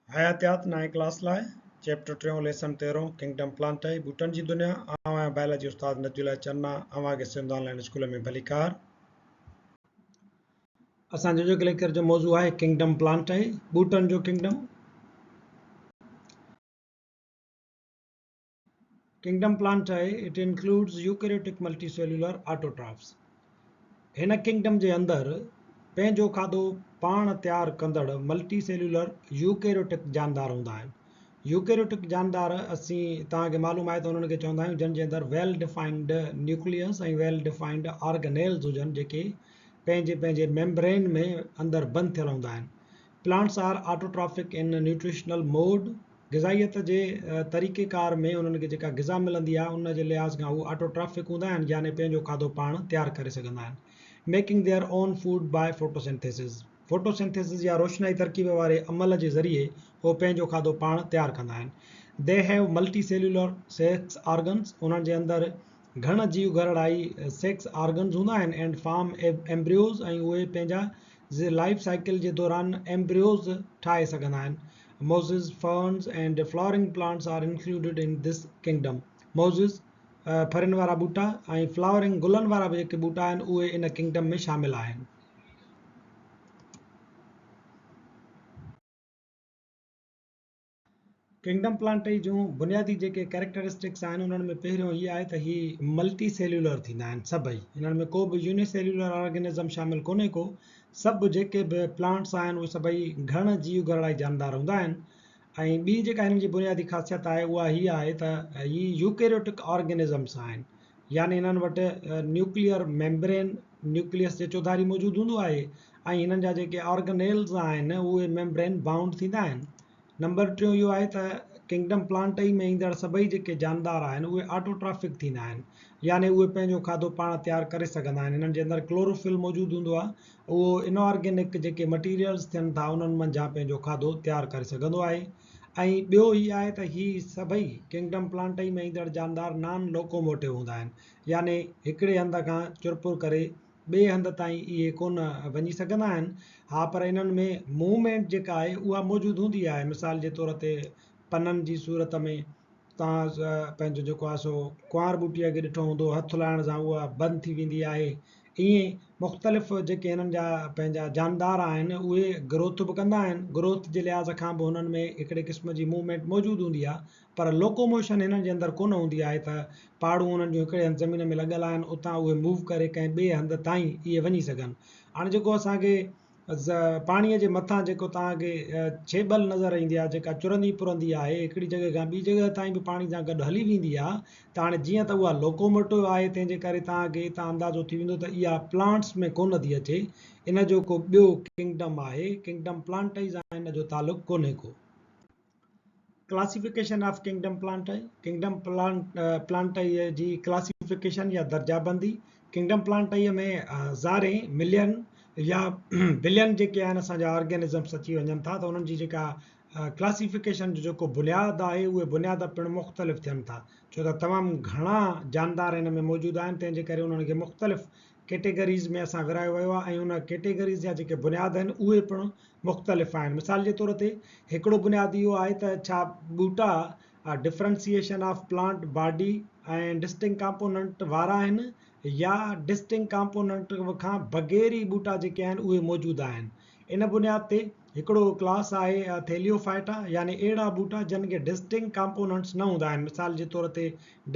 हयातियात नए क्लास लाइ chapter 3 lesson 13 kingdom प्लांटाई बूटन जी दुनिया आवां बायोलॉजी उस्ताद नजुला चन्ना आवां के सिंध ऑनलाइन स्कूल में भलीकार असांजो जो लेक्चर जो मौजू है किंगडम प्लांटाई बूटन जो kingdom प्लांटाई it includes eukaryotic multicellular autotrophs हिन किंगडम जे अंदर पंहिंजो खाधो पाण तैयार कंदड़ मल्टीसेल्युलर यूकैरियोटिक जानदार हूंदा आहिनि। यूकैरियोटिक जानदार असीं तव्हांखे मालूम आहे त उन्हनि खे चवंदा आहियूं जंहिंजे अंदरि वेल डिफाइंड न्यूक्लियस ऐं वेल डिफाइंड ऑर्गेनेल्स हुजनि जेके पंहिंजे पंहिंजे मेम्ब्रेन में अंदरि बंदि थियल हूंदा आहिनि। प्लांट्स आर ऑटोट्रॉफिक इन न्यूट्रिशनल मोड ग़िज़ाइत जे तरीक़ेकार में उन्हनि खे जेका ग़िज़ा मिलंदी आहे उन जे लिहाज़ खां उहे ऑटोट्रॉफिक हूंदा आहिनि यानी पंहिंजो खाधो पाण तैयार करे सघंदा आहिनि। Making their own food by photosynthesis या रोशनाई तरकीब वारे अमल जे ज़रिए उहो पंहिंजो खाधो पाण तैयार कंदा आहिनि। They have multi cellular sex organs उन्हनि जे अंदरि घण जीव घरड़ाई सेक्स ऑर्गन्स हूंदा आहिनि एंड फार्म एम्ब्रियोज़ ऐं उहे पंहिंजा लाइफ साइकिल जे दौरान एम्ब्रियोज़ ठाहे सघंदा आहिनि। Mosses ferns and flowering plants are included in this kingdom. Mosses ferns वारा बूटा ऐं फ्लावरिंग गुलनि वारा बि जेके बूटा आहिनि उहे इन किंगडम में शामिल आहिनि। किंगडम प्लांटाई जूं बुनियादी जेके कैरेक्टरिस्टिक्स आहिनि उन्हनि में पहिरियों इहा आहे त ही मल्टी सेल्युलर थींदा आहिनि सभई। हिननि में को बि यूनिसेल्युलर ऑर्गेनिज़म शामिल कोन्हे को। सभु जेके बि प्लांट्स आहिनि उहे सभई घण जीव घरड़ाई जानदार हूंदा आहिनि। ऐं ॿी जेका हिननि जी बुनियादी ख़ासियत आहे उहा हीअ आहे त ही यूकैरियोटिक ऑर्गेनिज़म्स आहिनि यानी हिननि वटि न्यूक्लियर मेम्ब्रेन न्यूक्लियस जे चौधारी मौजूदु हूंदो आहे ऐं हिननि जा जेके ऑर्गेनेल्स आहिनि उहे मेम्ब्रेन बाउंड थींदा आहिनि। नंबर 3 इहो आहे त किंगडम प्लांटाई में ईंदड़ सभई जेके जानदार आहिनि उहे ऑटोट्रॉफिक थींदा आहिनि यानी उहे पंहिंजो खाधो पाण तैयार करे सघंदा आहिनि। हिननि जे अंदरि क्लोरोफिल मौजूदु हूंदो आहे उहो इनऑर्गेनिक जेके मटीरियल्स थियनि था उन्हनि मंझां पंहिंजो खाधो तैयार करे सघंदो आहे। ऐं ॿियो हीअ आहे त ही सभई किंगडम प्लांटाई में ईंदड़ जानदार नॉन लोकोमोटिव हूंदा आहिनि यानी हिकिड़े हंध खां चुरपुर करे ॿिए हंध ताईं इहे कोन वञी सघंदा आहिनि। हा पर इन्हनि में मूवमेंट जेका आहे उहा मौजूदु हूंदी आहे। मिसाल जे तौर ते पननि जी सूरत में तव्हां पंहिंजो जेको आहे सो कुंवार ॿूटीअ खे ॾिठो हूंदो हथु लाहिण सां उहा बंदि थी वेंदी आहे। ईअं मुख़्तलिफ़ जेके हिननि जा पंहिंजा जानदार आहिनि उहे ग्रोथ बि कंदा आहिनि। ग्रोथ जे लिहाज़ खां बि हुननि में हिकिड़े क़िस्म जी मूवमेंट मौजूदु हूंदी आहे पर लोकोमोशन हिननि जे अंदरि कोन हूंदी आहे त पाड़ूं हुननि जूं हिकिड़े हंधि ज़मीन में लॻल आहिनि उतां उहे मूव करे कंहिं ॿिए हंधि ताईं इहे वञी सघनि। हाणे जेको असांखे पाणीअ जे मथां जेको तव्हांखे छेबल नज़र ईंदी आहे जेका चुरंदी पुरंदी आहे हिकिड़ी जॻह खां ॿी जॻह ताईं बि पाणी सां गॾु हली वेंदी आहे त हाणे जीअं त उहा लोकोमोटिव आहे तंहिंजे करे तव्हांखे हितां अंदाज़ो थी वेंदो त इहा प्लांट्स में कोन थी अचे। इन जो को ॿियो किंगडम आहे किंगडम प्लांटाई सां इन जो तालुक़ु कोन्हे को। Classification of kingdom plantae kingdom plantae जी क्लासिफिकेशन या दर्जाबंदी। किंगडम प्लांटाई में हज़ारे मिलियन या बिलियन जेके आहिनि असांजा ऑर्गेनिज़म्स अची वञनि था त उन्हनि जी जेका क्लासिफिकेशन जो जेको बुनियादु आहे उहे बुनियाद पिणु मुख़्तलिफ़ थियनि था छो त तमामु घणा जानदार हिन में मौजूदु आहिनि तंहिंजे करे उन्हनि खे मुख़्तलिफ़ कैटेगरीज़ में असां विरायो वियो आहे ऐं उन कैटेगरीज़ जा जेके बुनियाद आहिनि उहे पिणु मुख़्तलिफ़ आहिनि। मिसाल जे तौर ते हिकिड़ो बुनियादु इहो आहे त छा ॿूटा डिफ्रेंसिएशन ऑफ प्लांट बॉडी ऐं डिस्टिंक्ट कंपोनेंट वारा आहिनि या डिस्टिंक्ट कंपोनेंट खां बग़ैर ई ॿूटा जेके आहिनि उहे मौजूदु आहिनि। इन बुनियाद ते हिकिड़ो क्लास आहे थेलियोफाइटा यानी अहिड़ा ॿूटा जिन खे डिस्टिंक्ट कंपोनेंट्स न हूंदा आहिनि। मिसाल जे तौर ते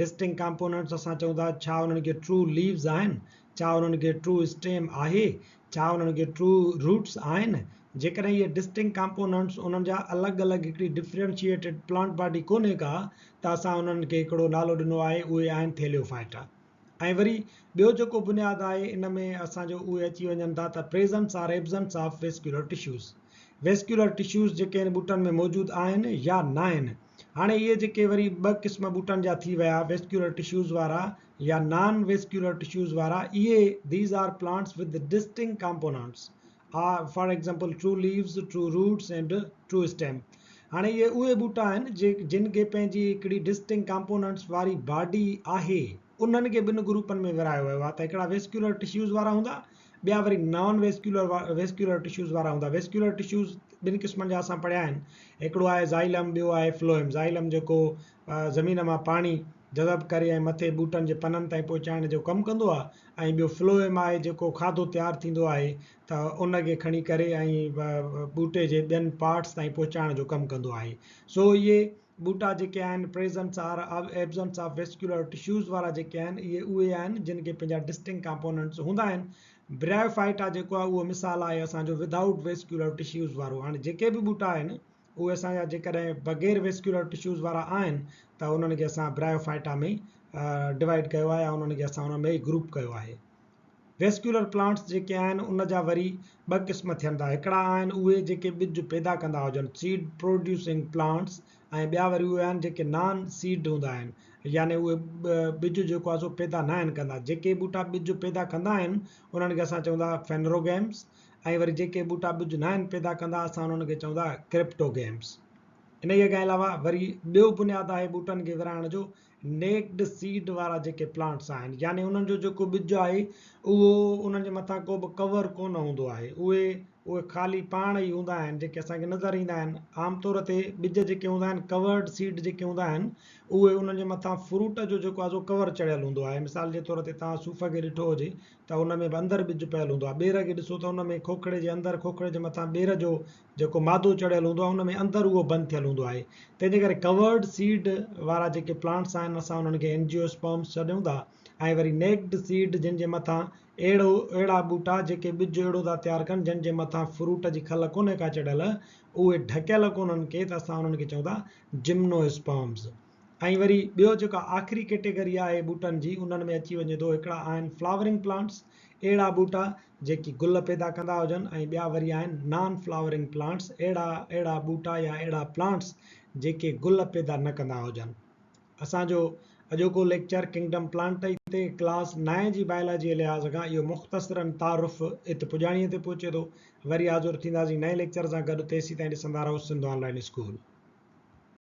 डिस्टिंक्ट कंपोनेंट्स असां चऊं था छा उन्हनि खे ट्रू लीव्स आहिनि, छा उन्हनि खे ट्रू स्टेम आहे, छा उन्हनि खे ट्रू रूट्स आहिनि। जेकॾहिं इहे डिस्टिंक्ट कंपोनेंट्स उन्हनि जा अलॻि अलॻि हिकिड़ी डिफ्रेंशिएटेड प्लांट बॉडी कोन्हे का त असां उन्हनि खे हिकिड़ो नालो ॾिनो आहे उहे आहिनि थेलियोफाइटा। ऐं वरी ॿियो जेको बुनियादु आहे इन में असांजो उहे अची वञनि था त presence or absence of vascular tissues. Vascular tissues जेके आहिनि ॿूटनि में मौजूदु आहिनि या न आहिनि। हाणे इहे जेके वरी ॿ क़िस्म ॿूटनि जा थी विया वेस्क्यूलर टिश्यूज़ वारा या नॉन वेस्क्यूलर टिश्यूज़ वारा। इहे these are plants with distinct components are for example true leaves, true roots and true stem. हाणे इहे उहे ॿूटा आहिनि जिन खे पंहिंजी हिकिड़ी डिस्टिंक्ट कंपोनेंट्स वारी बॉडी आहे उन्हनि खे ॿिनि ग्रुपनि में विरायो वियो आहे त हिकिड़ा वेस्क्यूलर टिश्यूज़ वारा हूंदा ॿिया वरी नॉन वेस्क्यूलर टिश्यूज़ वारा हूंदा। वेस्क्यूलर टिश्यूज़ ॿिनि क़िस्मनि जा असां पढ़िया आहिनि। हिकिड़ो आहे ज़ाइलम, ॿियो आहे फ्लोएम। ज़ाइलम जेको ज़मीन मां पाणी जज़ब करे ऐं मथे ॿूटनि जे पननि ताईं पहुचाइण जो कमु कंदो आहे, ऐं ॿियो फ्लोएम आहे जेको खाधो तयारु थींदो आहे त उनखे खणी करे ऐं ॿूटे जे ॿियनि पार्ट्स ताईं पहुचाइण जो कमु कंदो आहे। सो इहे ॿूटा जेके आहिनि presence or absence of vascular tissues वारा जेके आहिनि, इहे उहे आहिनि जिन खे पंहिंजा डिस्टिंक्ट कंपोनेंट्स हूंदा आहिनि। ब्रायोफाइटा जेको आहे उहो मिसाल आहे असांजो विदाउट वेस्कुलर टिश्यूज़ वारो। हाणे जेके बि ॿूटा आहिनि उहे असांजा जेकॾहिं बग़ैर वेस्कुलर टिश्यूज़ वारा आहिनि त उन्हनि खे असां ब्रायोफाइटा में डिवाइड कयो आहे, या उन्हनि खे असां उन में ग्रुप कयो आहे। वेस्कुलर प्लांट्स जेके आहिनि उन जा वरी ॿ क़िस्म थियनि था। हिकिड़ा आहिनि उहे जेके ॿिज पैदा कंदा हुजनि, सीड प्रोड्यूसिंग प्लांट्स, ऐं ॿिया वरी उहे आहिनि जेके नॉन सीड हूंदा आहिनि, यानी उहे ॿिज जेको आहे सो पैदा न आहिनि कंदा। जेके ॿूटा ॿिज पैदा कंदा आहिनि उन्हनि खे असां चवंदा फेनरोगैम्स, ऐं वरी जेके ॿूटा ॿिज न आहिनि पैदा कंदा असां उन्हनि खे चवंदा क्रिप्टोगैम्स। इन खां अलावा वरी ॿियो बुनियादु आहे ॿूटनि खे विरहाइण जो, नेक्ड सीड वारा जेके प्लांट्स आहिनि, यानी उन्हनि जो जेको ॿिज आहे उहो उन्हनि जे मथां को बि कवर कोन हूंदो आहे, उहे ख़ाली पाण ई हूंदा आहिनि जेके असांखे नज़र ईंदा आहिनि। आमतौर ते ॿिज जेके हूंदा आहिनि कवर्ड सीड जेके हूंदा आहिनि उहे उन्हनि जे मथां फ्रूट जो जेको आहे सो कवर चढ़ियल हूंदो आहे। मिसाल जे तौर ते तव्हां सूफ़ खे ॾिठो हुजे त उन में बि अंदरि ॿिज पियल हूंदो आहे। ॿेर खे ॾिसो त उन में खोखड़े जे अंदरि, खोखड़े जे मथां ॿेर जो जेको मादो चढ़ियल हूंदो आहे उन में अंदरि उहो बंदि थियल हूंदो आहे। तंहिंजे करे कवर्ड सीड वारा जेके प्लांट्स आहिनि असां उन्हनि खे एंजियोस्पर्म्स चऊं था। ऐं वरी नेक्ड सीड जिन जे मथां अहिड़ा ॿूटा जेके ॿिज अहिड़ो था तयारु कनि जिन जे मथां फ्रूट जी खल कोन्हे का चढ़ियल, उहे ढकियल कोन्हनि के, त असां उन्हनि खे चऊं था जिम्नोस्पर्म्स। ऐं वरी ॿियो जेका आख़िरी कैटेगरी आहे ॿूटनि जी उन्हनि में अची वञे थो, हिकिड़ा आहिनि फ्लावरिंग प्लांट्स, अहिड़ा ॿूटा जेकी गुल पैदा कंदा हुजनि, ऐं ॿिया वरी आहिनि नॉन फ्लावरिंग प्लांट्स, अहिड़ा ॿूटा या अहिड़ा प्लांट्स जेके गुल पैदा न कंदा हुजनि। असांजो अॼोको लेक्चर किंगडम प्लांट ते क्लास 9 जी बायोलॉजी लिहाज़ खां इहो मुख़्तसरनि तारुफ़ हिते पुॼाणीअ ते पहुचे थो। वरी हाज़ुर थींदासीं नए लेक्चर सां गॾु, तेसीं ताईं ॾिसंदा रहो सिंध ऑनलाइन स्कूल।